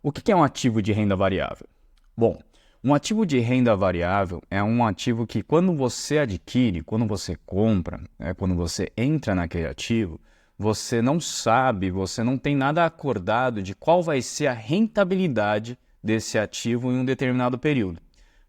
O que é um ativo de renda variável? Bom, um ativo de renda variável é um ativo que quando você adquire, quando você compra, quando você entra naquele ativo, você não sabe, você não tem nada acordado de qual vai ser a rentabilidade desse ativo em um determinado período.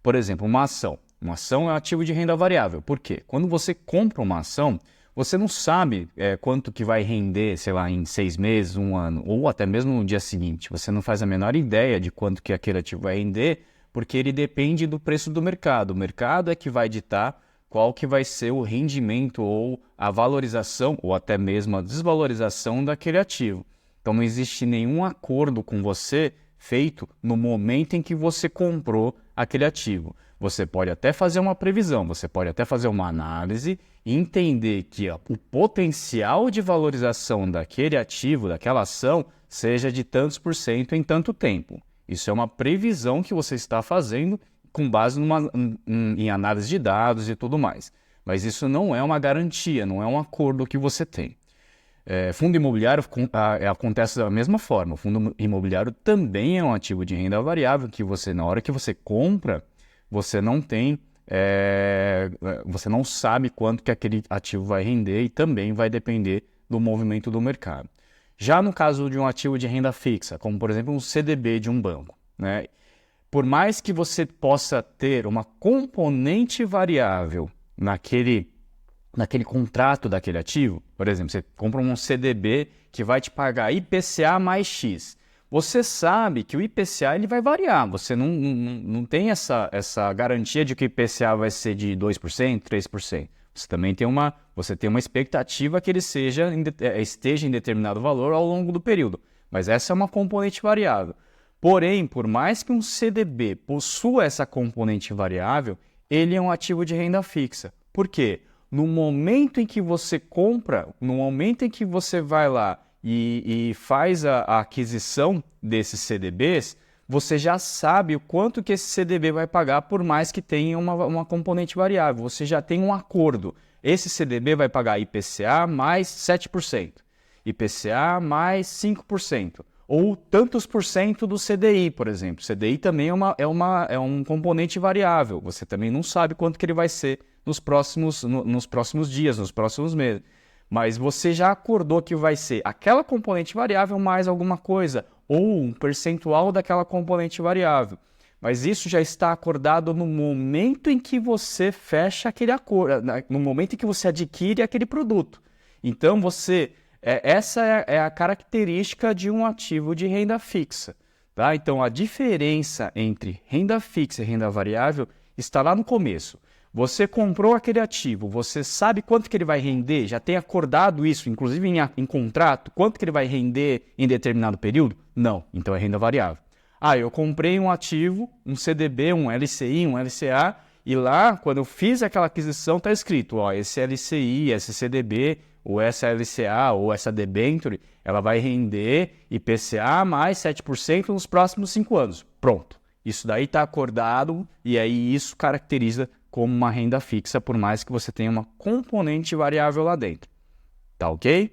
Por exemplo, uma ação. Uma ação é um ativo de renda variável. Por quê? Quando você compra uma ação, você não sabe quanto que vai render, sei lá, em 6 meses, um ano, ou até mesmo no dia seguinte. Você não faz a menor ideia de quanto que aquele ativo vai render, porque ele depende do preço do mercado. O mercado é que vai ditar qual que vai ser o rendimento ou a valorização, ou até mesmo a desvalorização daquele ativo. Então não existe nenhum acordo com você feito no momento em que você comprou aquele ativo. Você pode até fazer uma previsão, você pode até fazer uma análise e entender que o potencial de valorização daquele ativo, daquela ação, seja de tantos por cento em tanto tempo. Isso é uma previsão que você está fazendo com base em análise de dados e tudo mais. Mas isso não é uma garantia, não é um acordo que você tem. Fundo imobiliário acontece da mesma forma. O fundo imobiliário também é um ativo de renda variável que você, na hora que você compra, você não tem, você não sabe quanto que aquele ativo vai render e também vai depender do movimento do mercado. Já no caso de um ativo de renda fixa, como por exemplo um CDB de um banco, né? Por mais que você possa ter uma componente variável naquele contrato daquele ativo, por exemplo, você compra um CDB que vai te pagar IPCA mais X. Você sabe que o IPCA ele vai variar, você não tem essa garantia de que o IPCA vai ser de 2%, 3%. Você também tem uma expectativa que ele esteja em determinado valor ao longo do período, mas essa é uma componente variável. Porém, por mais que um CDB possua essa componente variável, ele é um ativo de renda fixa. Por quê? No momento em que você compra, no momento em que você vai lá e faz a aquisição desses CDBs, você já sabe o quanto que esse CDB vai pagar, por mais que tenha uma componente variável. Você já tem um acordo. Esse CDB vai pagar IPCA mais 7%, IPCA mais 5%, ou tantos por cento do CDI, por exemplo. CDI também é um componente variável. Você também não sabe quanto que ele vai ser nos próximos dias, nos próximos meses. Mas você já acordou que vai ser aquela componente variável mais alguma coisa, ou um percentual daquela componente variável. Mas isso já está acordado no momento em que você fecha aquele acordo, no momento em que você adquire aquele produto. Então essa é a característica de um ativo de renda fixa. Tá? Então a diferença entre renda fixa e renda variável está lá no começo. Você comprou aquele ativo, você sabe quanto que ele vai render, já tem acordado isso, inclusive em contrato, quanto que ele vai render em determinado período? Não, então é renda variável. Eu comprei um ativo, um CDB, um LCI, um LCA, e lá, quando eu fiz aquela aquisição, está escrito, esse LCI, esse CDB, ou essa LCA, ou essa debenture, ela vai render IPCA mais 7% nos próximos 5 anos. Pronto. Isso daí está acordado e aí isso caracteriza como uma renda fixa, por mais que você tenha uma componente variável lá dentro. Tá ok?